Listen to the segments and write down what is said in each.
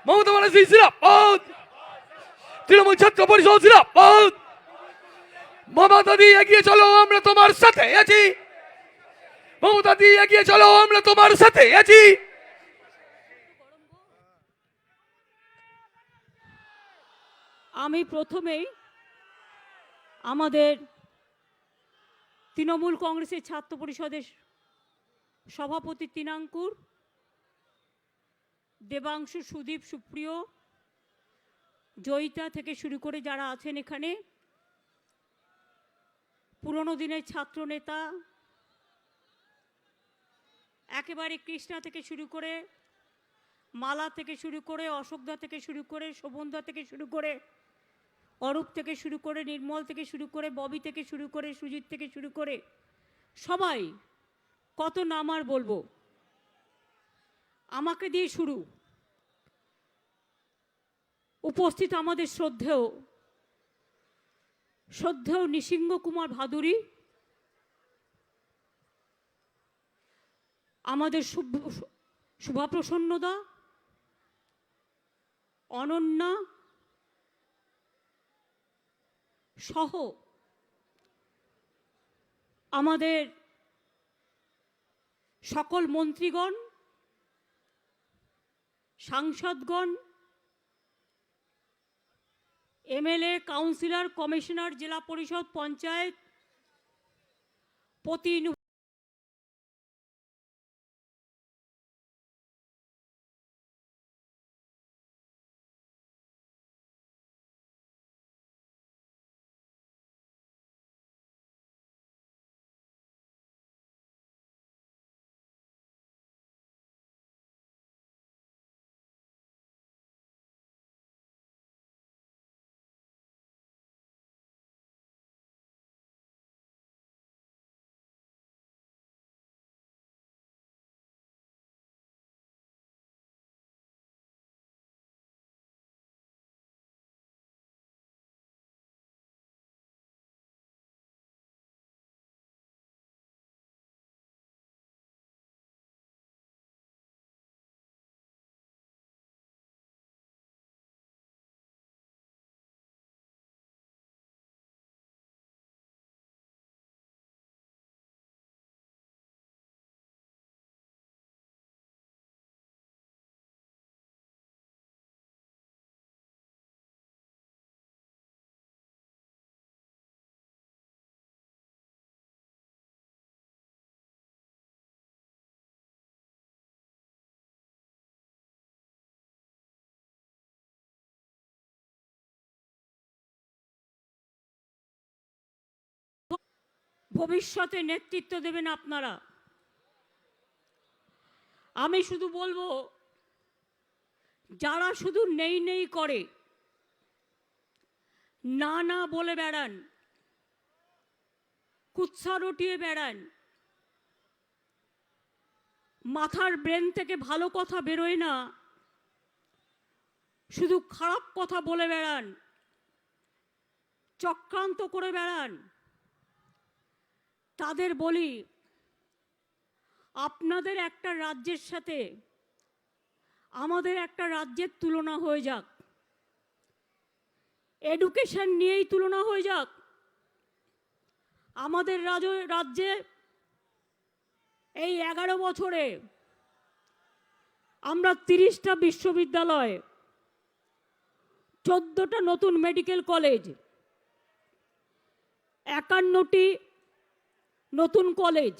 মমতা ব্যানার্জি জিন্দাবাদ, তৃণমূল ছাত্র পরিষদ জিন্দাবাদ। মমতা দি এগিয়ে চলো, আমরা তোমার সাথে আছি। মমতা দি এগিয়ে চলো, আমরা তোমার সাথে আছি। আমি প্রথমেই আমাদের তৃণমূল কংগ্রেসের ছাত্র পরিষদের সভাপতি তৃণাঙ্কুর, দেবাংশু, সুদীপ, সুপ্রিয়, জয়িতা থেকে শুরু করে যারা আছেন এখানে, পুরনো দিনের ছাত্র নেতা, একেবারে কৃষ্ণা থেকে শুরু করে, মালা থেকে শুরু করে, অশোকদা থেকে শুরু করে, শোভনদা থেকে শুরু করে, অরূপ থেকে শুরু করে, নির্মল থেকে শুরু করে, ববি থেকে শুরু করে, সুজিত থেকে শুরু করে, সবাই, কত নাম আর বলবো। আমাকে দিয়ে শুরু। উপস্থিত আমাদের শ্রদ্ধেয় নৃসিংহ কুমার ভাদুরী, আমাদের শুভাপ্রসন্নদা, অনন্যা সহ আমাদের সকল মন্ত্রীগণ, সাংসদগণ, এমএলএ, কাউন্সিলর, কমিশনার, জেলা পরিষদ, পঞ্চায়েত প্রতিনিধি, ভবিষ্যতে নেতৃত্ব দেবেন আপনারা। আমি শুধু বলবো, যারা শুধু নেই নেই করে, না না বলে বেড়ান, কুৎসা রটিয়ে বেড়ান, মাথার ব্রেন থেকে ভালো কথা বেরোয় না, শুধু খারাপ কথা বলে বেড়ান, চক্রান্ত করে বেড়ান, তাদের বলি, আপনাদের একটা রাজ্যের সাথে আমাদের একটা রাজ্যের তুলনা হয়ে যাক, এডুকেশন নিয়েই তুলনা হয়ে যাক। আমাদের রাজ্যে এই 11 বছরে আমরা 30টা বিশ্ববিদ্যালয়, 14টা নতুন মেডিকেল কলেজ, 51টি নতুন কলেজ,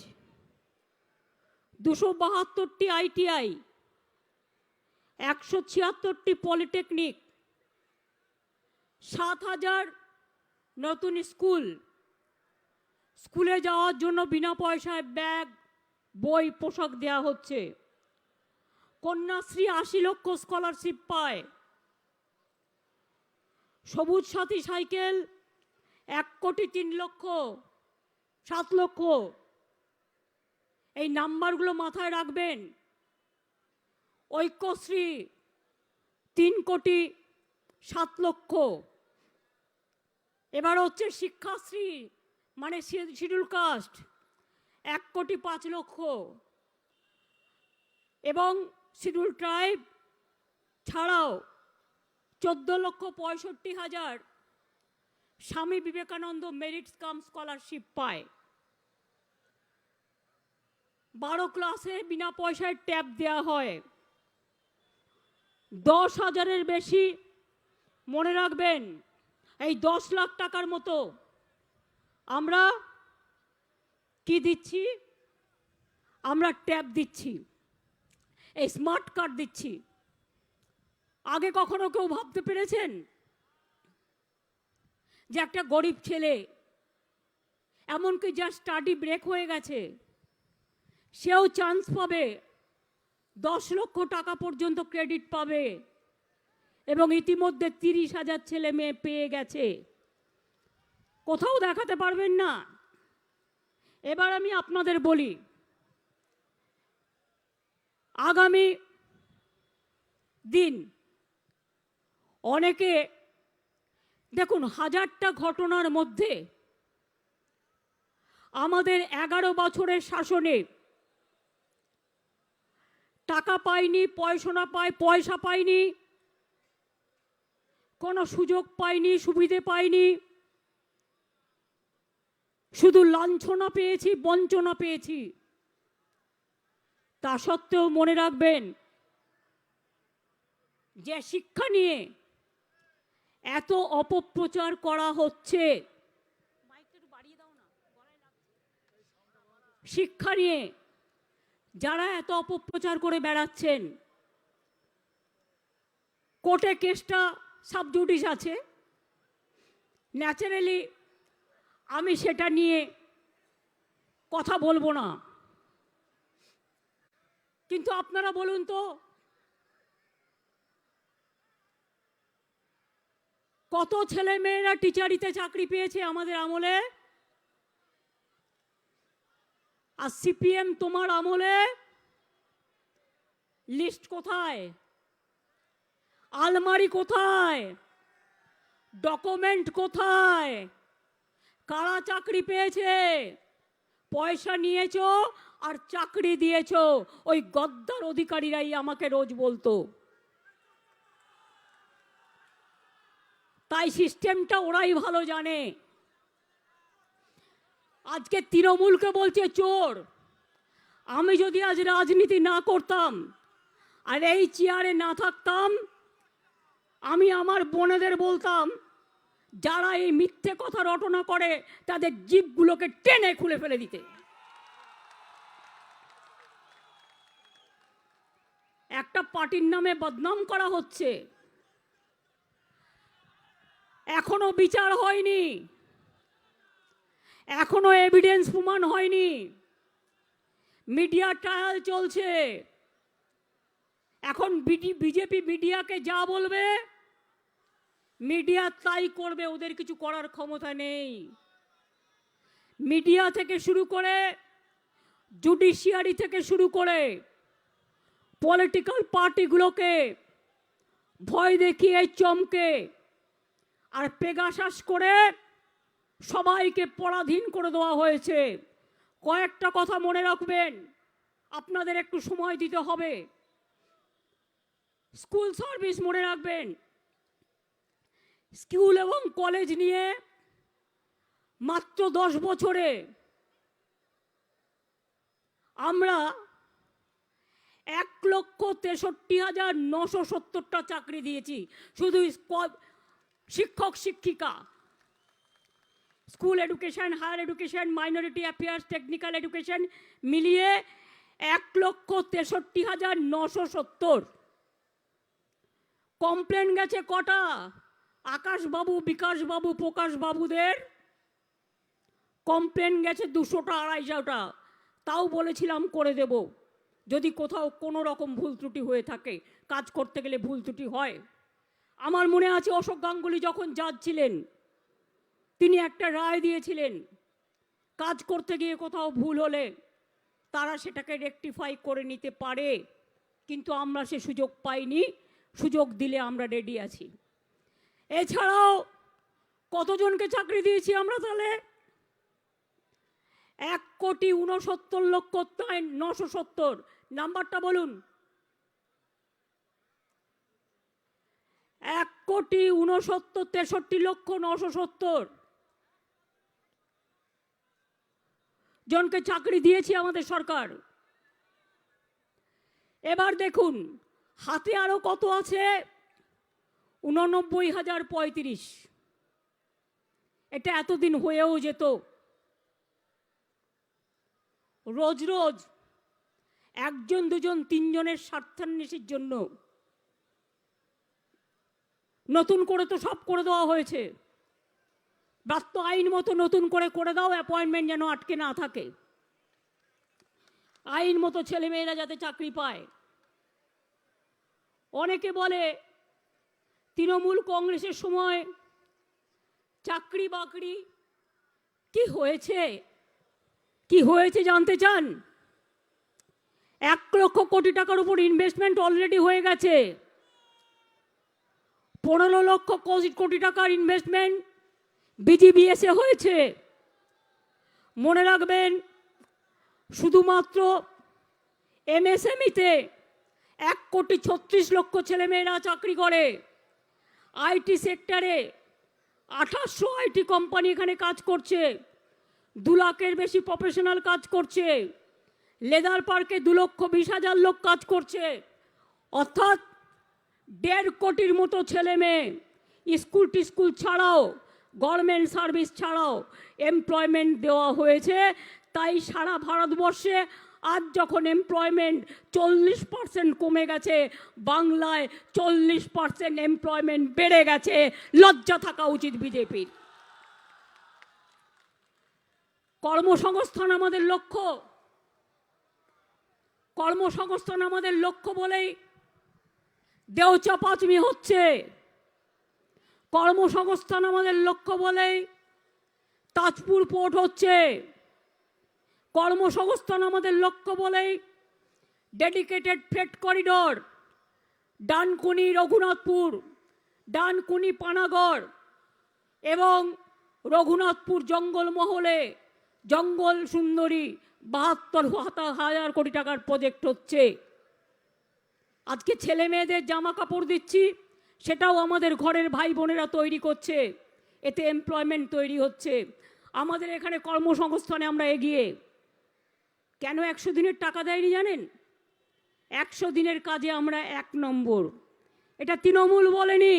272টি আইটিআই, 176টি পলিটেকনিক, 7,000 নতুন স্কুলে যাওয়ার জন্য বিনা পয়সায় ব্যাগ, বই, পোশাক দেওয়া হচ্ছে। কন্যাশ্রী 80 লক্ষ স্কলারশিপ পায়। সবুজ সাথী সাইকেল 1,03,07,00,000। এই নাম্বারগুলো মাথায় রাখবেন। ঐক্যশ্রী 3,07,00,000। এবার হচ্ছে শিক্ষাশ্রী, মানে শিডিউল কাস্ট, 1,05,00,000। এবং শিডিউল ট্রাইব ছাড়াও 14,65,000 Swami Vivekananda merit cum scholarship পায়। 12 ক্লাসে বিনা পয়সায় ট্যাব দেওয়া হয়। 10,000-এর বেশি, মনে রাখবেন, এই 10 লাখ টাকার মতো আমরা কি দিচ্ছি? আমরা ট্যাব দিচ্ছি, এই স্মার্ট কার্ড দিচ্ছি। আগে কখনো কেউ ভাবতে পেরেছেন যে একটা গরিব ছেলে, এমনকি যার স্টাডি ব্রেক হয়ে গেছে, সেও চান্স পাবে, 10 লক্ষ টাকা পর্যন্ত ক্রেডিট পাবে, এবং ইতিমধ্যে 30,000 ছেলে মেয়ে পেয়ে গেছে। কোথাও দেখাতে পারবেন না। এবার আমি আপনাদের বলি, আগামী দিন অনেকে দেখুন, 1000টা ঘটনার মধ্যে আমাদের 11 বছরের শাসনে টাকা পাইনি, পয়সা পাইনি, কোনো সুযোগ পাইনি, সুবিধে পাইনি, শুধু লাঞ্ছনা পেয়েছি, বঞ্চনা পেয়েছি। তা সত্ত্বেও মনে রাখবেন যে শিক্ষা নিয়ে এত অপপ্রচার করা হচ্ছে, শিক্ষা নিয়ে যারা এত অপপ্রচার করে বেড়াচ্ছেন, কোর্টে কেসটা সাবজুডিস আছে, ন্যাচারালি আমি সেটা নিয়ে কথা বলবো না। কিন্তু আপনারা বলুন তো, কত ছেলে মেয়েরা টিচারিতে চাকরি পেয়েছে আমাদের আমলে? আর সিপিএম তোমার আমলে লিস্ট কোথায়? আলমারি কোথায়? ডকুমেন্ট কোথায়? কারা চাকরি পেয়েছে? পয়সা নিয়েছো আর চাকরি দিয়েছো, ওই গদ্দার অধিকারীরাই আমাকে রোজ বলতো। তাই সিস্টেমটা ওরাই ভালো জানে। আজকে তৃণমূলকে বলছে চোর। আমি যদি আজ রাজনীতি না করতাম আর এই চেয়ারে না থাকতাম, আমি আমার বোনেদের বলতাম, যারা এই মিথ্যে কথা রটনা করে তাদের জিভগুলোকে টেনে খুলে ফেলে দিতে। একটা পার্টির নামে বদনাম করা হচ্ছে, এখনো বিচার হয়নি, এখনো এভিডেন্স প্রমাণ হয়নি, মিডিয়া ট্রায়াল চলছে। এখন বিজেপি মিডিয়াকে যা বলবে মিডিয়া তাই করবে, ওদের কিছু করার ক্ষমতা নেই। মিডিয়া থেকে শুরু করে, জুডিশিয়ারি থেকে শুরু করে, পলিটিক্যাল পার্টিগুলোকে ভয় দেখিয়ে, চমকে আর পেগাসাস করে সবাইকে পরাধীন করে দেওয়া হয়েছে। কয়েকটা কথা মনে রাখবেন, আপনাদের একটু সময় দিতে হবে। স্কুল সার্ভিস মনে রাখবেন, স্কুল এবং কলেজ নিয়ে মাত্র 10 বছরে আমরা 1,63,970টা চাকরি দিয়েছি, শুধু শিক্ষক শিক্ষিকা। School education, higher education, minority affairs, technical education মিলিয়ে 1,63,970। কমপ্লেন গেছে কটা? আকাশবাবু, বিকাশবাবু, প্রকাশবাবুদের কমপ্লেন গেছে 200টা 250টা। তাও বলেছিলাম করে দেব, যদি কোথাও কোনো রকম ভুল ত্রুটি হয়ে থাকে। কাজ করতে গেলে ভুল ত্রুটি হয়। আমার মনে আছে অশোক গাঙ্গুলি যখন জাজ ছিলেন, তিনি একটা রায় দিয়েছিলেন, কাজ করতে গিয়ে কোথাও ভুল হলে তারা সেটাকে রেকটিফাই করে নিতে পারে। কিন্তু আমরা সে সুযোগ পাইনি, সুযোগ দিলে আমরা রেডি আছি। এছাড়াও কতজনকে চাকরি দিয়েছি আমরা তাহলে? 1,69,970। নাম্বারটা বলুন। 1,69,63,970 জনকে চাকরি দিয়েছে আমাদের সরকার। এবার দেখুন হাতে আরো কত আছে, 89,035। এটা এতদিন হয়েও যেত। রোজ রোজ একজন দুজন তিনজনের স্বার্থান্বেষীর জন্য নতুন করে তো সব করে দেওয়া হয়েছে। ব্রাত্য আইন মতো নতুন করে দাও, অ্যাপয়েন্টমেন্ট যেন আটকে না থাকে, আইন মতো ছেলেমেয়েরা যাতে চাকরি পায়। অনেকে বলে তৃণমূল কংগ্রেসের সময় চাকরি বাকরি কি হয়েছে, কি হয়েছে জানতে চান? 1 লক্ষ কোটি টাকার উপর ইনভেস্টমেন্ট অলরেডি হয়ে গেছে। 15 লক্ষ কোটি টাকার ইনভেস্টমেন্ট বিজিবিএসে হয়েছে। মনে রাখবেন শুধুমাত্র এমএসএমইতে 1,36,00,000 ছেলেমেয়েরা চাকরি করে। আইটি সেক্টরে 2800 আইটি কোম্পানি এখানে কাজ করছে, 2 লাখের বেশি প্রফেশনাল কাজ করছে। লেদার পার্কে 2,20,000 লোক কাজ করছে। অর্থাৎ 1.5 কোটির মতো ছেলে মেয়ে স্কুল ছাড়াও, গভর্নমেন্ট সার্ভিস ছাড়াও এমপ্লয়মেন্ট দেওয়া হয়েছে। তাই সারা ভারতবর্ষে আজ যখন এমপ্লয়মেন্ট 40% কমে গেছে, বাংলায় 40% এমপ্লয়মেন্ট বেড়ে গেছে। লজ্জা থাকা উচিত বিজেপির। কর্মসংস্থান আমাদের লক্ষ্য, কর্মসংস্থান আমাদের লক্ষ্য বলেই দেওচাপাচমি হচ্ছে। কর্মসংস্থান আমাদের লক্ষ্য বলেই তাজপুর পোর্ট হচ্ছে। কর্মসংস্থান আমাদের লক্ষ্য বলেই dedicated freight corridor Dankuni Raghunathpur, Dankuni Panagarh এবং রঘুনাথপুর জঙ্গলমহলে জঙ্গল সুন্দরী 72,000 কোটি টাকার প্রজেক্ট হচ্ছে। আজকে ছেলে মেয়েদের জামা কাপড় দিচ্ছি, সেটাও আমাদের ঘরের ভাই বোনেরা তৈরি করছে, এতে এমপ্লয়মেন্ট তৈরি হচ্ছে। আমাদের এখানে কর্মসংস্থানে আমরা এগিয়ে। কেন 100 দিনের টাকা দেয়নি জানেন? 100 দিনের কাজে আমরা 1 নম্বর। এটা তৃণমূল বলেনি,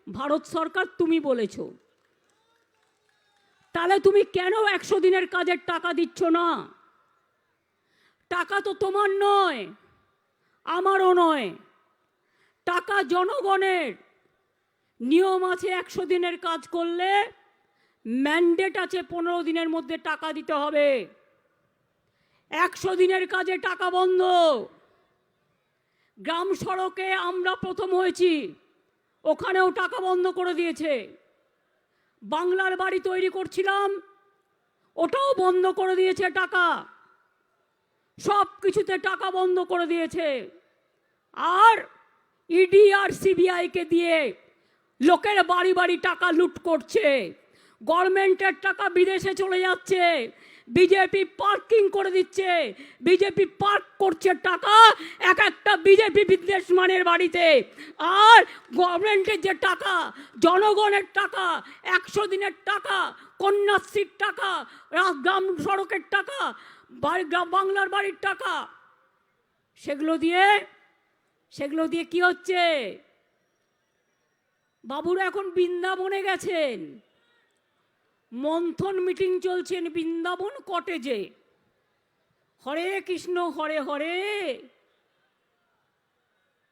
ভারত সরকার তুমি বলেছ। তাহলে তুমি কেন 100 দিনের কাজের টাকা দিচ্ছ না? টাকা তো তোমার নয়, আমারও নয়, টাকা জনগণের। নিয়ম আছে 100 দিনের কাজ করলে ম্যান্ডেট আছে 15 দিনের মধ্যে টাকা দিতে হবে। 100 দিনের কাজে টাকা বন্ধ। গ্রাম সড়কে আমরা প্রথম হয়েছি, ওখানেও টাকা বন্ধ করে দিয়েছে। বাংলার বাড়ি তৈরি করছিলাম, ওটাও বন্ধ করে দিয়েছে টাকা। সব কিছুতে টাকা বন্ধ করে দিয়েছে। আর ইডি আর সিবিআইকে দিয়ে লোকের বাড়ি বাড়ি টাকা লুট করছে। গভর্নমেন্টের টাকা বিদেশে চলে যাচ্ছে, বিজেপি পার্কিং করে দিচ্ছে। বিজেপি পার্ক করছে টাকা এক একটা বিজেপি বিজনেসম্যানের বাড়িতে। আর গভর্নমেন্টের যে টাকা, জনগণের টাকা, 100 দিনের টাকা, কন্যাশ্রীর টাকা, গ্রাম সড়কের টাকা, বাংলার বাড়ির টাকা, সেগুলো দিয়ে কি হচ্ছে? বাবুরা এখন বৃন্দাবনে গেছেন, মন্থন মিটিং চলছেন বৃন্দাবন কটেজে। হরে কৃষ্ণ হরে হরে,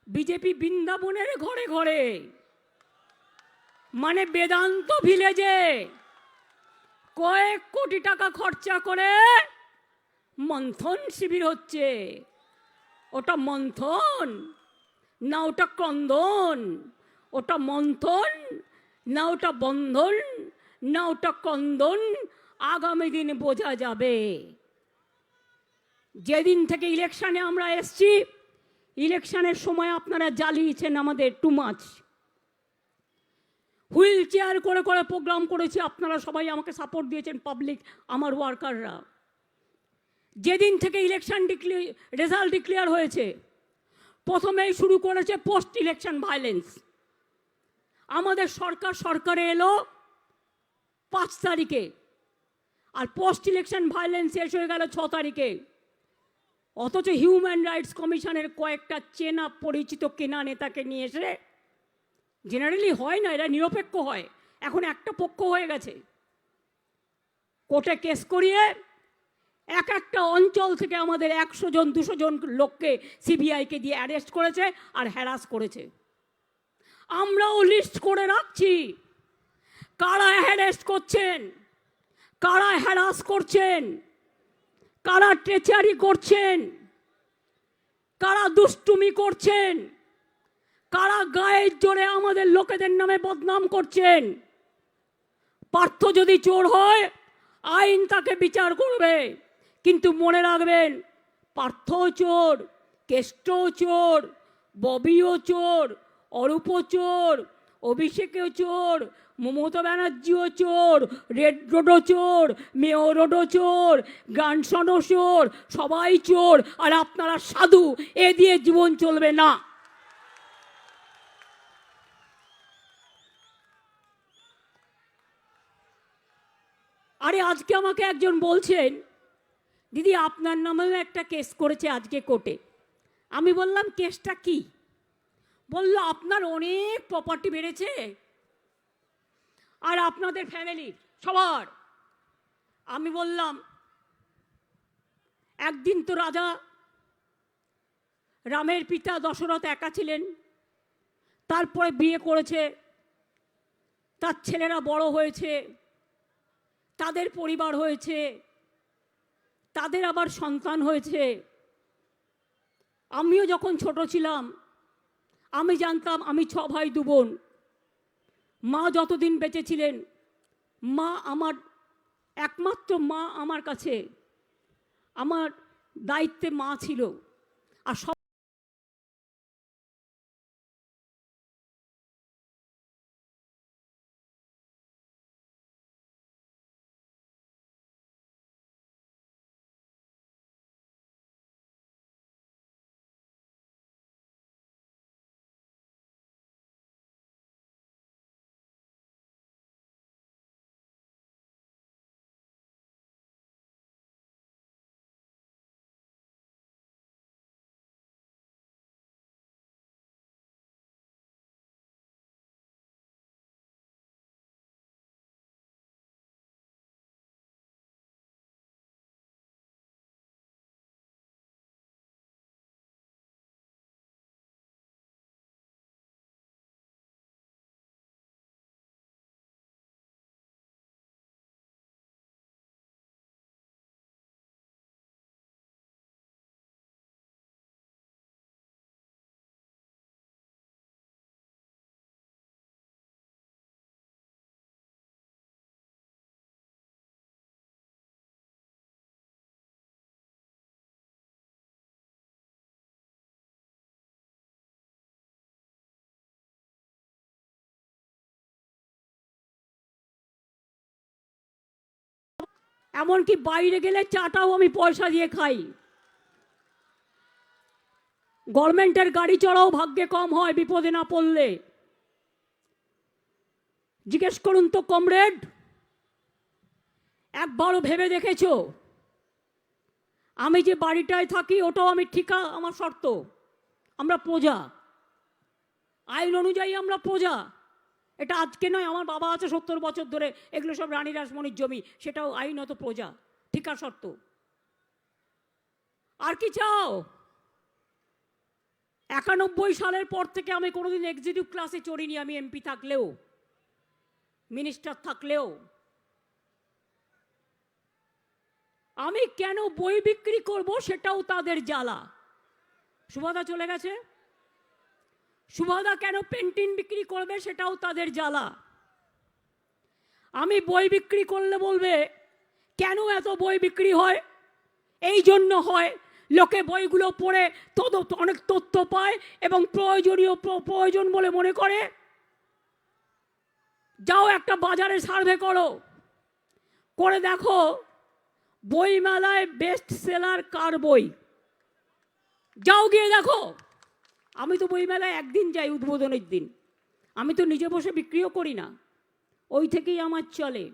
বিজেপি বৃন্দাবনের ঘরে ঘরে, মানে বেদান্ত ভিলেজে কয়েক কোটি টাকা খরচা করে মন্থন শিবির হচ্ছে। ওটা মন্থন না ওটা ক্রন্দন? ওটা মন্থন না ওটা বন্ধন না ওটা ক্রন্দন? আগামী দিন বোঝা যাবে। যেদিন থেকে ইলেকশনে আমরা এসছি, ইলেকশনের সময় আপনারা জ্বালিয়েছেন আমাদের টু মাচ। হুইল চেয়ার করে করে প্রোগ্রাম করেছি, আপনারা সবাই আমাকে সাপোর্ট দিয়েছেন, পাবলিক, আমার ওয়ার্কাররা। যেদিন থেকে ইলেকশন রেজাল্ট ডিক্লেয়ার হয়েছে, প্রথমেই শুরু করেছে পোস্ট ইলেকশন ভায়োলেন্স। আমাদের সরকারে এলো 5 তারিখে, আর পোস্ট ইলেকশন ভায়োলেন্স শেষ হয়ে গেল 6 তারিখে। অথচ হিউম্যান রাইটস কমিশনের কয়েকটা চেনা পরিচিত কেনা নেতাকে নিয়ে এসে, জেনারেলি হয় না, এরা নিরপেক্ষ হয়, এখন একটা পক্ষ হয়ে গেছে, কোর্টে কেস করিয়ে এক একটা অঞ্চল থেকে আমাদের 100 জন 200 জন লোককে সিবিআইকে দিয়ে অ্যারেস্ট করেছে আর হ্যারাস করেছে। আমরাও লিস্ট করে রাখছি কারা হ্যারেস্ট করছেন, কারা হ্যারাস করছেন, কারা ট্রেচারি করছেন, কারা দুষ্টুমি করছেন, কারা গায়ের জোরে আমাদের লোকেদের নামে বদনাম করছেন। পার্থ যদি চোর হয় আইন তাকে বিচার করবে, কিন্তু মনে রাখবেন পার্থও চোর, কেষ্টও চোর, ববিও চোর, অরূপও চোর, অভিষেকও চোর, মমতা ব্যানার্জিও চোর, রেড রোডও চোর, মেয়র রোডও চোর, গ্রান্ডসনও চোর, সবাই চোর, আর আপনারা সাধু, এ দিয়ে জীবন চলবে না। আরে আজকে আমাকে একজন বলছেন, দিদি আপনার নামেও একটা কেস করেছে আজকে কোর্টে। আমি বললাম কেসটা কি? বলল আপনার অনেক প্রপার্টি বেড়েছে আর আপনাদের ফ্যামিলি সবার। আমি বললাম একদিন তো রাজা রামের পিতা দশরথ একা ছিলেন, তারপরে বিয়ে করেছে, তার ছেলেরা বড় হয়েছে, তাদের পরিবার হয়েছে, তাদের আবার সন্তান হয়েছে। আমিও যখন ছোট ছিলাম আমি জানতাম আমি 6 ভাই 2 বোন। মা যতদিন বেঁচে ছিলেন, মা আমার একমাত্র মা, আমার কাছে আমার দায়িত্বে মা ছিল। আর সব এমনকি বাইরে গেলে চাটাও আমি পয়সা দিয়ে খাই। গভর্নমেন্টের গাড়ি চড়াও ভাগ্যে কম হয় বিপদে না পড়লে। জিজ্ঞেস করুন তো কমরেড, একবারও ভেবে দেখেছো আমি যে বাড়িটায় থাকি ওটাও আমি ঠিকা, আমার শর্ত, আমরা প্রজা, আইন অনুযায়ী আমরা প্রজা। এটা আজকে নয়, আমার বাবা আছে 70 বছর ধরে, এগুলো সব রানী রাসমণির জমি, সেটাও আইনত প্রজা, ঠিকা শর্ত। আর কি চাও? 91 সালের পর থেকে আমি কোনোদিন এক্সিকিউটিভ ক্লাসে চড়িনি, আমি এমপি থাকলেও, মিনিস্টার থাকলেও। আমি কেন বই বিক্রি করব সেটাও তাদের জ্বালা। সুভাদা চলে গেছে, সুভাদা কেন পেন্টিং বিক্রি করবে সেটাও তাদের জ্বালা। আমি বই বিক্রি করলে বলবে কেন এত বই বিক্রি হয়? এই জন্য হয় লোকে বইগুলো পড়ে অনেক তথ্য পায় এবং প্রয়োজন বলে মনে করে। যাও একটা বাজারে সার্ভে করো, করে দেখো বইমেলায় বেস্ট সেলার কার বই, যাও গিয়ে দেখো। আমি তো বইমেলায় একদিন যাই, উদ্বোধনের দিন। আমি তো নিজে বসে বিক্রিও করি না, ওই থেকেই আমার চলে।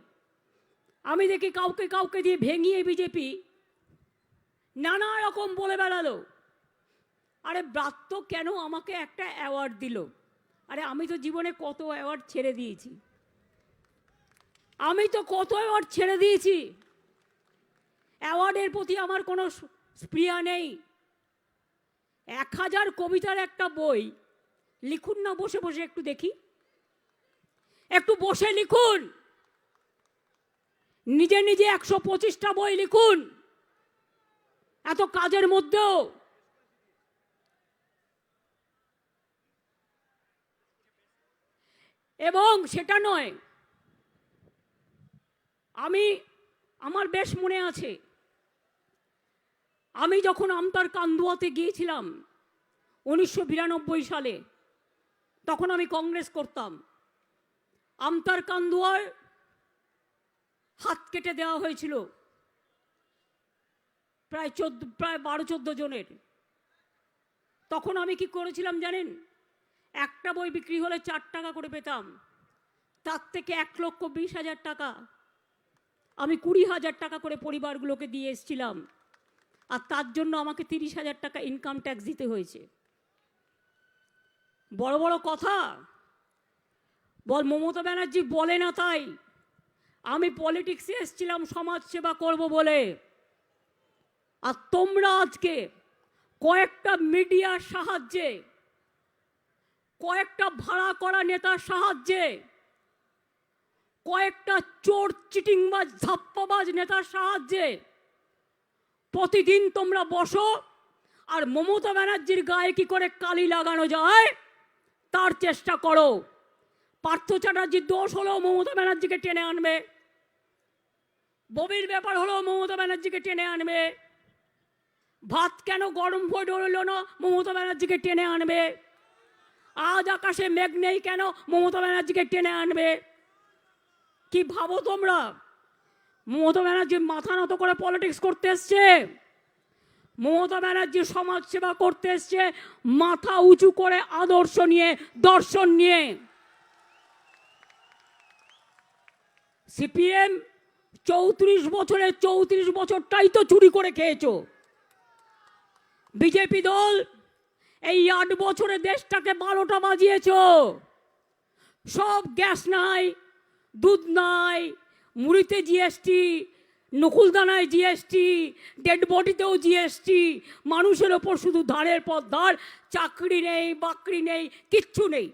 আমি দেখি কাউকে কাউকে দিয়ে ভেঙিয়ে বিজেপি নানা রকম বলে বেড়ালো। আরে ব্রাত্য কেন আমাকে একটা অ্যাওয়ার্ড দিল? আরে আমি তো জীবনে কত অ্যাওয়ার্ড ছেড়ে দিয়েছি, আমি তো কত অ্যাওয়ার্ড ছেড়ে দিয়েছি। অ্যাওয়ার্ডের প্রতি আমার কোনো স্পৃহা নেই। 1000 কবিতার একটা বই লিখুন না বসে বসে, একটু দেখি, একটু বসে লিখুন। নিজে নিজে 125টা বই লিখুন এত কাজের মধ্যেও। এবং সেটা নয়, আমার বেশ মনে আছে, আমি যখন আমতার কান্দুয়াতে গিয়েছিলাম 1992 সালে, তখন আমি কংগ্রেস করতাম। আমতার কান্দুয়ার হাত কেটে দেওয়া হয়েছিল প্রায় 12-14 জনের। তখন আমি কি করেছিলাম জানেন? একটা বই বিক্রি হলে 4 টাকা করে পেতাম, তার থেকে 1,20,000 টাকা আমি 20,000 টাকা করে পরিবারগুলোকে দিয়ে এসেছিলাম। আর তার জন্য আমাকে 30,000 টাকা ইনকাম ট্যাক্স দিতে হয়েছে। বড় বড় কথা বল, মমতা ব্যানার্জি বলে না তাই। আমি পলিটিক্সে এসেছিলাম সমাজ সেবা করব বলে। আর তোমরা আজকে কয়েকটা মিডিয়ার সাহায্যে, কয়েকটা ভাড়া করা নেতার সাহায্যে, কয়েকটা চোর চিটিংবাজ ধাপ্পাবাজ নেতার সাহায্যে প্রতিদিন তোমরা বসো আর মমতা ব্যানার্জির গায়ে কি করে কালি লাগানো যায় তার চেষ্টা করো। পার্থ চ্যাটার্জির দোষ হলো মমতা ব্যানার্জিকে টেনে আনবে, ববির ব্যাপার হলো মমতা ব্যানার্জিকে টেনে আনবে, ভাত কেন গরম হয়ে হলো না মমতা ব্যানার্জিকে টেনে আনবে, আজ আকাশে মেঘ নেই কেন মমতা ব্যানার্জিকে টেনে আনবে। কি ভাবো তোমরা? মমতা ব্যানার্জি মাথা নত করে পলিটিক্স করতে এসছে? মমতা ব্যানার্জি সমাজ সেবা করতে এসছে মাথা উঁচু করে, আদর্শ নিয়ে, দর্শন নিয়ে। সিপিএম 34 বছরে 34 বছরটাই তো চুরি করে খেয়েছো। বিজেপি দল এই 8 বছরে দেশটাকে 12টা বাজিয়েছো। সব গ্যাস নাই, দুধ নাই, মুড়িতে জিএসটি, নকুলদানায় জিএসটি, ডেড বডিতেও জিএসটি, মানুষের ওপর শুধু ধারের পর ধার, চাকরি নেই, বাকরি নেই, কিচ্ছু নেই।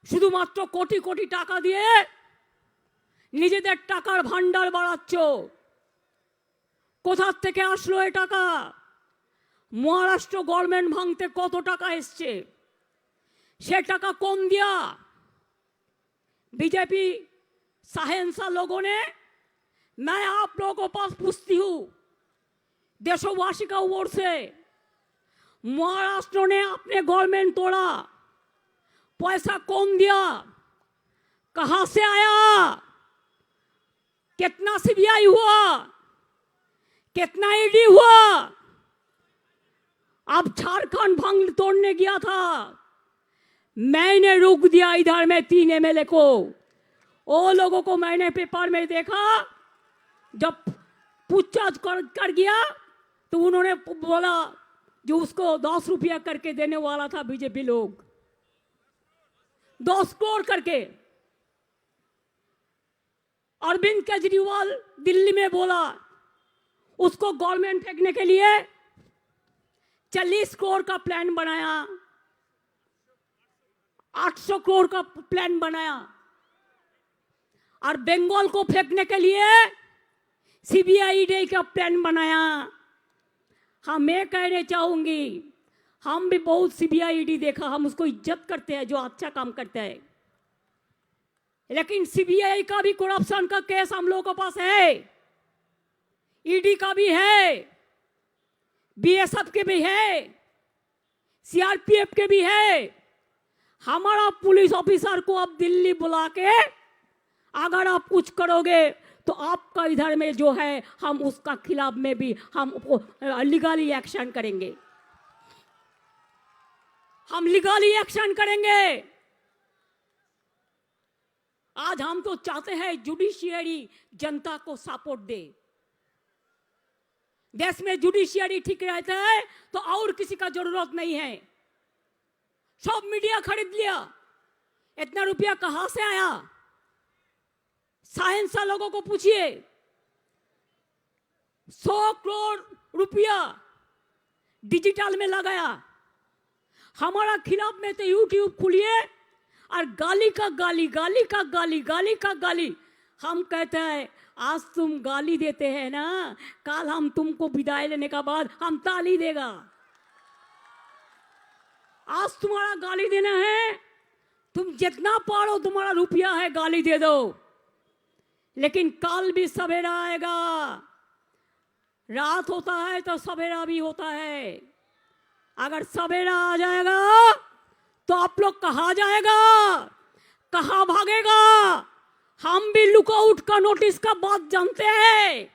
শুধুমাত্র কোটি কোটি টাকা দিয়ে নিজেদের টাকার ভান্ডার বাড়াচ্ছ। কোথার থেকে আসলো এ টাকা? মহারাষ্ট্র গভর্নমেন্ট ভাঙতে কত টাকা এসছে, সে টাকা কোন দিয়া? बीजेपी साहनसा लोगों ने, मैं आप लोगों को पास पूछती हूँ देशवासी का ओर से, महाराष्ट्र ने अपने गवर्नमेंट तोड़ा, पैसा कौन दिया, कहां से आया, कितना सीबीआई हुआ, कितना ईडी हुआ? अब झारखंड भंग तोड़ने गया था, मैंने रोक दिया इधर में 3 एमएलए को। वो लोगों को मैंने पेपर में देखा, जब पूछताछ कर गया तो उन्होंने बोला जो उसको 10 रुपया करके देने वाला था बीजेपी लोग, 10 करोड़ करके। अरविंद केजरीवाल दिल्ली में बोला उसको गवर्नमेंट फेंकने के लिए 40 करोड़ का प्लान बनाया, 800 करोड़ का प्लान बनाया। और बंगाल को फेंकने के लिए सीबीआई डे का प्लान बनाया। हाँ, मैं कहने चाहूंगी हम भी बहुत सीबीआई डी देखा, हम उसको इज्जत करते हैं जो अच्छा काम करता है, लेकिन सीबीआई का भी करप्शन का केस हम लोगों के पास है, ईडी का भी है, बीएसएफ के भी है, सीआरपीएफ के भी है। हमारा पुलिस ऑफिसर को अब दिल्ली बुला के अगर आप कुछ करोगे तो आपका इधर में जो है हम उसका खिलाफ में भी हम लीगली एक्शन करेंगे। हम लीगली एक्शन करेंगे। आज हम तो चाहते हैं जुडिशियरी जनता को सपोर्ट दे। देश में जुडिशियरी ठीक रहता है तो और किसी का जरूरत नहीं है। सब मीडिया खरीद लिया, इतना रुपया कहां से आया? साइंस लोगों को पूछिए। 100 करोड़ रुपया डिजिटल में लगाया। हमारा खिलाफ में तो यूट्यूब खुलिए और गाली का गाली, गाली का गाली, गाली का गाली। हम कहते हैं आज तुम गाली देते हैं ना, कल हम तुमको विदाई लेने का बाद हम ताली देगा। आज तुम्हारा गाली देना है, तुम जितना पारो तुम्हारा रुपया है गाली दे दो, लेकिन कल भी सवेरा आएगा। रात होता है तो सवेरा भी होता है। अगर सवेरा आ जाएगा तो आप लोग कहाँ जाएगा, कहाँ भागेगा? हम भी लुकआउट का नोटिस का बात जानते हैं।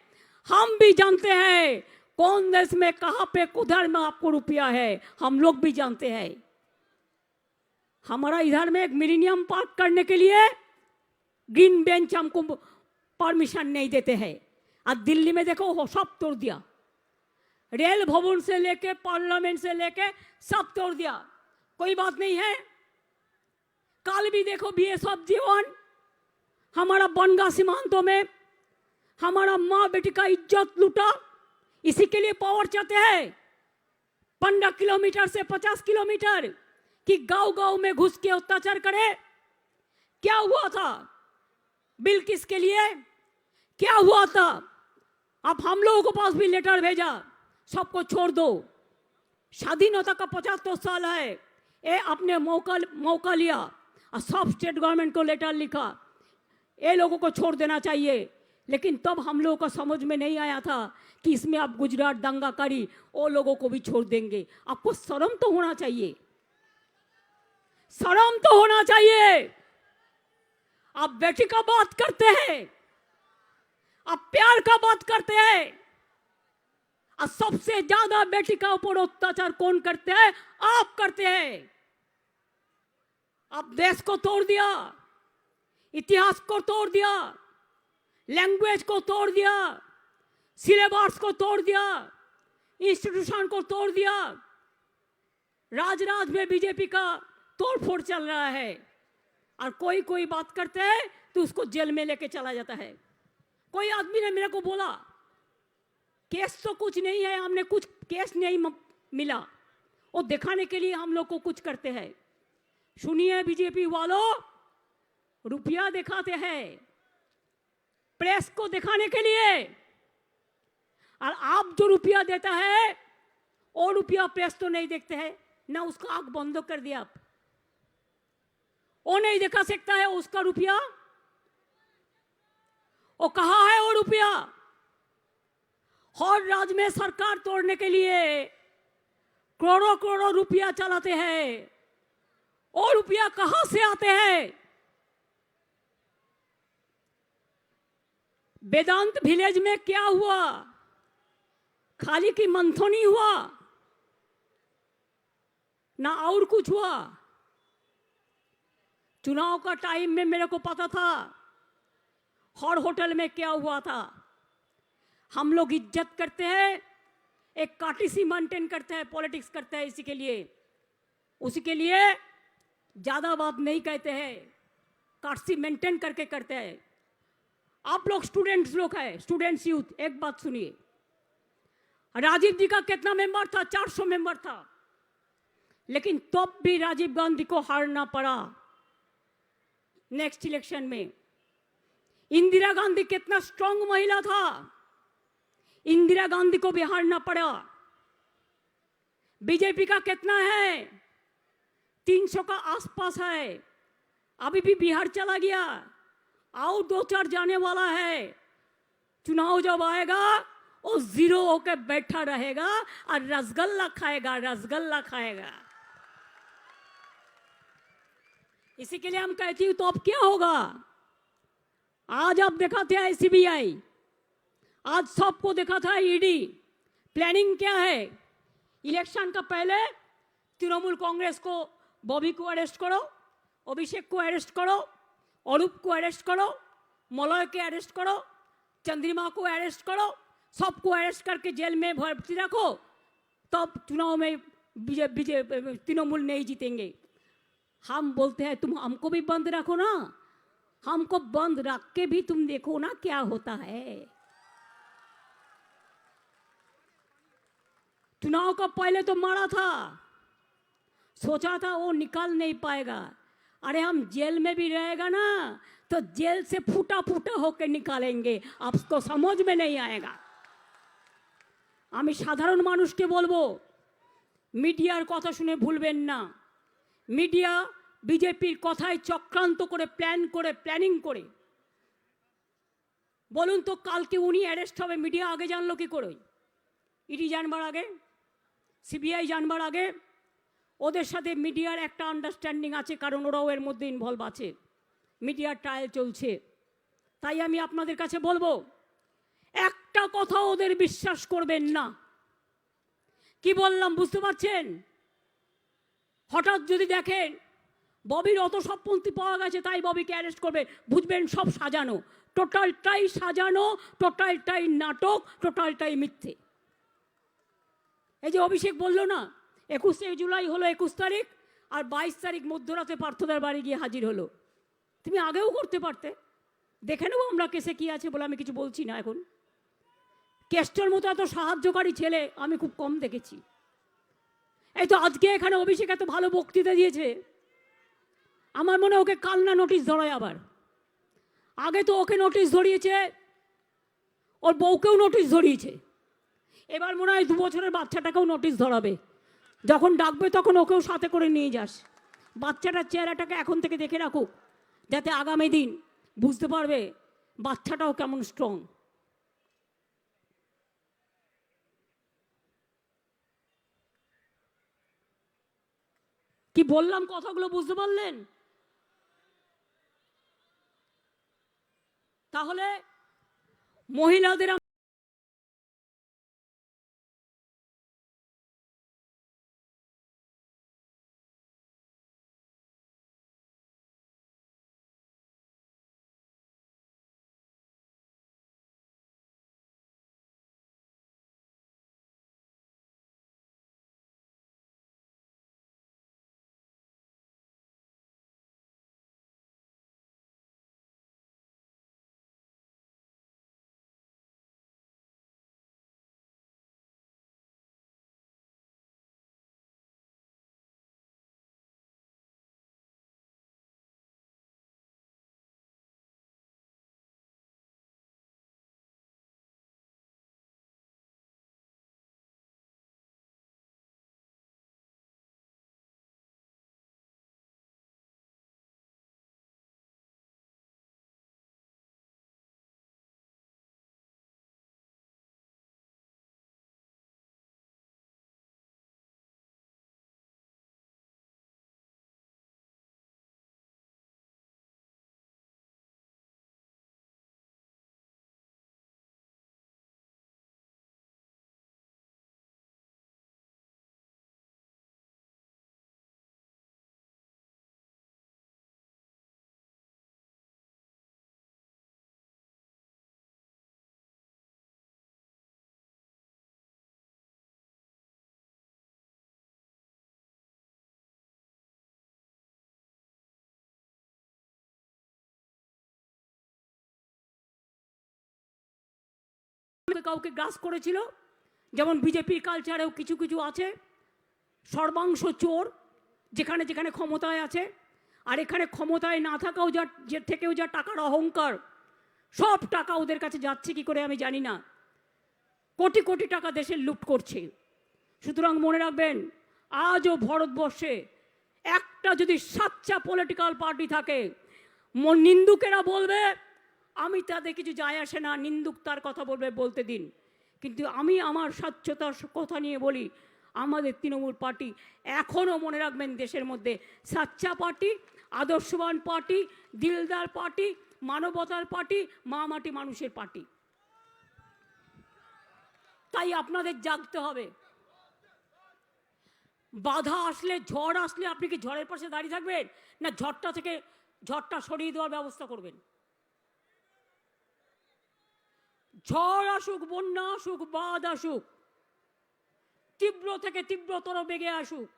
हम भी जानते हैं कौन देश में कहाँ पे कुधर में आपको रुपया है, हम लोग भी जानते हैं। हमारा इधर में एक मिलेनियम पार्क करने के लिए ग्रीन बेंच हमको परमिशन नहीं देते हैं। आज दिल्ली में देखो वो सब तोड़ दिया। रेल भवन से लेके पार्लियामेंट से लेके सब तोड़ दिया। कोई बात नहीं है। कल भी देखो बीएसएफ जीवन हमारा बनगा सीमांतों में हमारा माँ बेटी का इज्जत लूटा। इसी के लिए पावर चाहते हैं 15 किलोमीटर से 50 किलोमीटर कि गांव गांव में घुस के अत्याचार करे। क्या हुआ था बिल किसके लिए, क्या हुआ था? अब हम लोगों के पास भी लेटर भेजा, सबको छोड़ दो। स्वाधीनता का 75 साल है, ये आपने मौका लिया और सब स्टेट गवर्नमेंट को लेटर लिखा, ये लोगों को छोड़ देना चाहिए। लेकिन तब हम लोगों को समझ में नहीं आया था कि इसमें आप गुजरात दंगाकारी वो लोगों को भी छोड़ देंगे। आपको शर्म तो होना चाहिए, शर्म तो होना चाहिए। आप बेटी का बात करते हैं, आप प्यार का बात करते हैं, और सबसे ज्यादा बेटी का ऊपर अत्याचार कौन करते हैं? आप करते हैं। आप देश को तोड़ दिया, इतिहास को तोड़ दिया, लैंग्वेज को तोड़ दिया, सिलेबस को तोड़ दिया, इंस्टीट्यूशन को तोड़ दिया। राज में बीजेपी का तोड़फोड़ चल रहा है और कोई कोई बात करते हैं तो उसको जेल में लेके चला जाता है। कोई आदमी ने मेरे को बोला केस तो कुछ नहीं है, हमने कुछ केस नहीं मिला, वो दिखाने के लिए हम लोग को कुछ करते हैं। सुनिए बीजेपी वालों, रुपया दिखाते हैं प्रेस को दिखाने के लिए, और आप जो रुपया देता है वो रुपया प्रेस तो नहीं देखते हैं ना, उसका आंख बंद कर दिया। आप वो नहीं दिखा सकता है उसका रुपया, वो कहाँ है वो रुपया? हर राज्य में सरकार तोड़ने के लिए करोड़ों करोड़ों रुपया चलाते हैं। वो रुपया कहां से आते हैं? वेदांत विलेज में क्या हुआ? खाली की मंथनी हुआ ना और कुछ हुआ। चुनाव का टाइम में मेरे को पता था हर होटल में क्या हुआ था। हम लोग इज्जत करते हैं, एक कार्टेसी मेंटेन करते हैं, पॉलिटिक्स करते हैं, इसी के लिए उसी के लिए ज्यादा बात नहीं कहते हैं, कार्टेसी मेंटेन करके करते हैं। आप लोग स्टूडेंट्स लोग हैं, स्टूडेंट्स यूथ, एक बात सुनिए। राजीव जी का कितना मेंबर था? 400 मेंबर था, लेकिन तब भी राजीव गांधी को हारना पड़ा नेक्स्ट इलेक्शन में। इंदिरा गांधी कितना स्ट्रांग महिला था, इंदिरा गांधी को भी हारना पड़ा। बीजेपी का कितना है? 300 का आसपास है, अभी भी बिहार चला गया, और 2-4 जाने वाला है। चुनाव जब आएगा वो जीरो होकर बैठा रहेगा और रसगुल्ला खाएगा, रसगुल्ला खाएगा। इसी के लिए हम कहती हूं, तो अब क्या होगा? आज आप दिखाते हैं सीबीआई, आज सबको देखा था ईडी। प्लानिंग क्या है? इलेक्शन का पहले तृणमूल कांग्रेस को, बॉबी को अरेस्ट करो, अभिषेक को अरेस्ट करो, अरूप को अरेस्ट करो, मलय के अरेस्ट करो, चंद्रिमा को अरेस्ट करो, सबको अरेस्ट करके जेल में भर्ती रखो, तब चुनाव में तृणमूल नहीं जीतेंगे। हम बोलते हैं तुम हमको भी बंद रखो ना, हमको बंद रख के भी तुम देखो ना क्या होता है। चुनाव का पहले तो मारा था, सोचा था वो निकाल नहीं पाएगा। अरे हम जेल में भी रहेगा ना तो जेल से फूटा फूटा होकर निकालेंगे, आपको समझ में नहीं आएगा। আমি সাধারণ মানুষকে বলবো, মিডিয়ার কথা শুনে ভুলবেন না। মিডিয়া বিজেপির কথায় চক্রান্ত করে প্ল্যানিং করে। বলুন তো কালকে উনি অ্যারেস্ট হবে, মিডিয়া আগে জানলো কি করে? ইডি জানবার আগে, সিবিআই জানবার আগে ওদের সাথে মিডিয়ার একটা আন্ডারস্ট্যান্ডিং আছে, কারণ ওরাও এর মধ্যে ইনভলভ আছে, মিডিয়ার ট্রায়াল চলছে। তাই আমি আপনাদের কাছে বলবো, একটা কথা ওদের বিশ্বাস করবেন না। কি বললাম বুঝতে পারছেন? হঠাৎ যদি দেখেন ববির অত সবপন্থী পাওয়া গেছে তাই ববিকে অ্যারেস্ট করবে, বুঝবেন সব সাজানো, টোটালটাই সাজানো, টোটালটাই নাটক, টোটালটাই মিথ্যে। এই যে অভিষেক বললো না 21শে জুলাই হলো 21 তারিখ, আর 22 তারিখ মধ্যরাতে পার্থদার বাড়ি গিয়ে হাজির হলো। তুমি আগেও করতে পারতে, দেখে নেবো আমরা কেসে কি আছে বলে আমি কিছু বলছি না। এখন কেস্টের মতো এত সাহায্যকারী ছেলে আমি খুব কম দেখেছি। এই তো আজকে এখানে অভিষেক এত ভালো বক্তৃতা দিয়েছে, আমার মনে ওকে কাল না নোটিশ ধরায় আবার। আগে তো ওকে নোটিশ ধরিয়েছে, ওর বউকেও নোটিশ ধরিয়েছে, এবার মনে হয় 2 বছরের বাচ্চাটাকেও নোটিশ ধরাবে। যখন ডাকবে তখন ওকেও সাথে করে নিয়ে যাস। বাচ্চাটার চেহারাটাকে এখন থেকে দেখে রাখুক, যাতে আগামী দিন বুঝতে পারবে বাচ্চাটাও কেমন স্ট্রং। কি বললাম কথাগুলো বুঝতে পারলেন? তাহলে মহিলাদের কাউকে গ্রাস করেছিল, যেমন বিজেপির কালচারেও কিছু কিছু আছে সর্বাংশ চোর, যেখানে যেখানে ক্ষমতায় আছে। আর এখানে ক্ষমতায় না থাকাও যে থেকেও যা টাকার অহংকার, সব টাকা ওদের কাছে যাচ্ছে কি করে আমি জানি না, কোটি কোটি টাকা দেশের লুট করছে। সুতরাং মনে রাখবেন, আজও ভারতবর্ষে একটা যদি সাচ্চা পলিটিক্যাল পার্টি থাকে, নিন্দুকেরা বলবে আমি তাদের কিছু যায় আসে না, নিন্দুক তার কথা বলবে বলতে দিন, কিন্তু আমি আমার স্বচ্ছতার কথা নিয়ে বলি, আমাদের তৃণমূল পার্টি এখনও মনে রাখবেন দেশের মধ্যে সাচ্চা পার্টি, আদর্শবান পার্টি, দিলদার পার্টি, মানবতার পার্টি, মা মাটি মানুষের পার্টি। তাই আপনাদের জাগতে হবে। বাধা আসলে, ঝড় আসলে আপনি কি ঝড়ের পাশে দাঁড়িয়ে থাকবেন, না ঝড়টা সরিয়ে দেওয়ার ব্যবস্থা করবেন? ঝড় আসুক, বন্যা আসুক, বাদ আসুক, তীব্র থেকে তীব্রতর বেগে আসুক,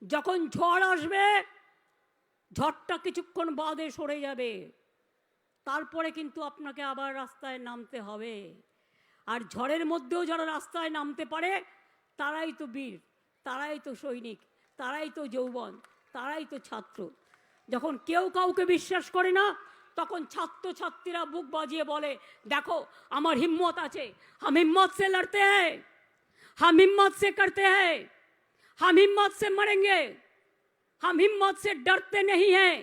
যখন ঝড় আসবে ঝড়টা কিছুক্ষণ বাদে সরে যাবে, তারপরে কিন্তু আপনাকে আবার রাস্তায় নামতে হবে। আর ঝড়ের মধ্যেও যারা রাস্তায় নামতে পারে তারাই তো বীর, তারাই তো সৈনিক, তারাই তো যৌবন, তারাই তো ছাত্র। যখন কেউ কাউকে বিশ্বাস করে না তখন ছাত্রছাত্রীরা বুক বাজিয়ে বলে, দেখো আমার হিম্মত আছে, হাম হিম্মত সে লড়তে হ্যায়, হাম হিম্মত সে করতে হ্যায়, হাম হিম্মত সে মরেंगे, हम हिम्मत से डरते नहीं हैं,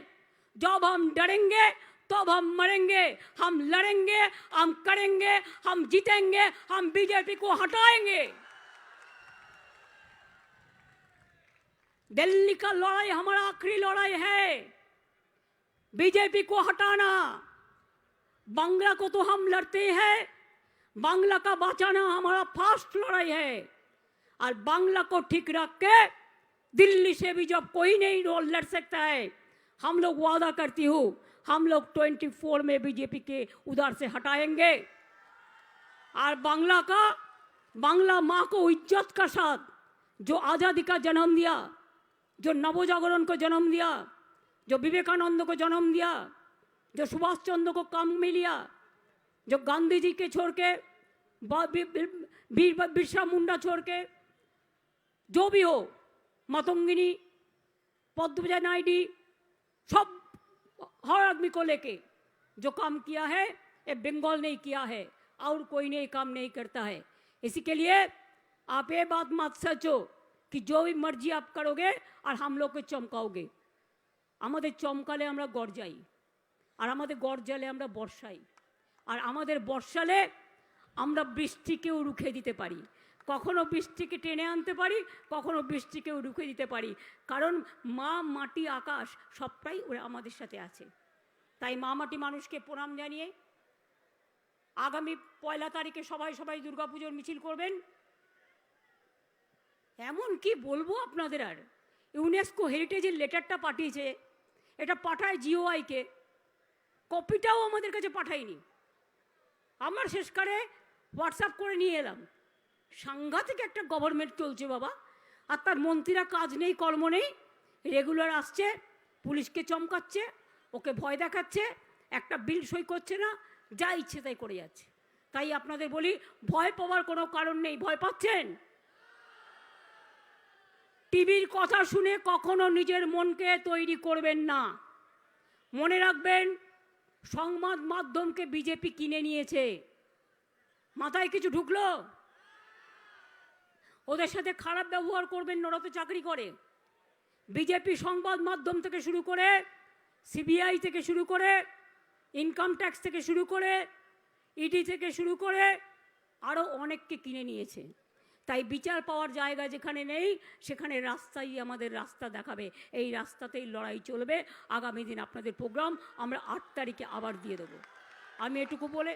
जब हम डरेंगे तब हम मरेंगे, हम लड़ेंगे, हम करेंगे, हम जीतेंगे, हम बीजेपी को हटाएंगे। दिल्ली का लड़ाई हमारा आखिरी लड़ाई है, बीजेपी को हटाना। बांग्ला को तो हम लड़ते हैं, बांग्ला का बचाना हमारा फर्स्ट लड़ाई है। और बांग्ला को ठीक रख के दिल्ली से भी जब कोई नहीं रोल लड़ सकता है, हम लोग वादा करती हूँ, हम लोग 24 में बीजेपी के उधर से हटाएंगे। और बांग्ला माँ को इज्जत का साथ जो आज़ादी का जन्म दिया, जो नवजागरण को जन्म दिया, जो विवेकानंद को जन्म दिया, जो सुभाष चंद्र को काम में लिया, जो गांधी जी के छोड़ के, बिरसा मुंडा छोड़ के, जो भी हो, मातंगिनी, पद्मजा नायडू, सब हर आदमी को लेके जो काम किया है ये बंगाल ने किया है, और कोई नहीं काम नहीं करता है। इसी के लिए आप ये बात मत सोचो कि जो भी मर्जी आप करोगे और हम लोग को चमकाओगे। আমাদের চমকালে আমরা গর্জাই, আর আমাদের গর্জালে আমরা বর্ষাই, আর আমাদের বর্ষালে আমরা বৃষ্টিকেও রুখে দিতে পারি। কখনো বৃষ্টিকে টেনে আনতে পারি, কখনো বৃষ্টিকেও রুখে দিতে পারি, কারণ মা, মাটি, আকাশ সবটাই ওরা আমাদের সাথে আছে। তাই মা মাটি মানুষকে প্রণাম জানিয়ে আগামী 1 তারিখে সবাই দুর্গাপুজোর মিছিল করবেন। এমন কি বলবো আপনাদের, আর ইউনেস্কো হেরিটেজের লেটারটা পাঠিয়েছে, এটা পাঠায় জিওআইকে, কপিটাও আমাদের কাছে পাঠায়নি। আমার শেষকারে হোয়াটসঅ্যাপ করে নিয়ে এলাম। সাংঘাতিক একটা গভর্নমেন্ট চলছে বাবা, আর তার মন্ত্রীরা কাজ নেই, কর্ম নেই, রেগুলার আসছে, পুলিশকে চমকাচ্ছে, ওকে ভয় দেখাচ্ছে, একটা বিল সই করছে না, যা ইচ্ছে তাই করে যাচ্ছে। তাই আপনাদের বলি, ভয় পাওয়ার কোনো কারণ নেই। ভয় পাচ্ছেন? টিভির কথা শুনে কখনো নিজের মনকে তৈরি করবেন না। মনে রাখবেন, সংবাদ মাধ্যমকে বিজেপি কিনে নিয়েছে। মাথায় কিছু ঢুকলো? ওদের সাথে খারাপ ব্যবহার করবেন না, ওরা তো চাকরি করে। বিজেপি সংবাদ মাধ্যম থেকে শুরু করে, সিবিআই থেকে শুরু করে, ইনকাম ট্যাক্স থেকে শুরু করে, ইডি থেকে শুরু করে আরও অনেককে কিনে নিয়েছে। তাই বিচার পাওয়ার জায়গা যেখানে নেই সেখানে রাস্তাই আমাদের রাস্তা দেখাবে, এই রাস্তাতেই লড়াই চলবে। আগামী দিন আপনাদের প্রোগ্রাম আমরা 8 তারিখে আবার দিয়ে দেবো। আমি এটুকু বলে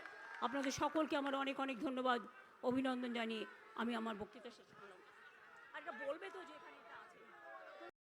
আপনাদের সকলকে আমার অনেক অনেক ধন্যবাদ, অভিনন্দন জানিয়ে আমি আমার বক্তৃতা শেষ করলাম। আর এটা বলবে তো যে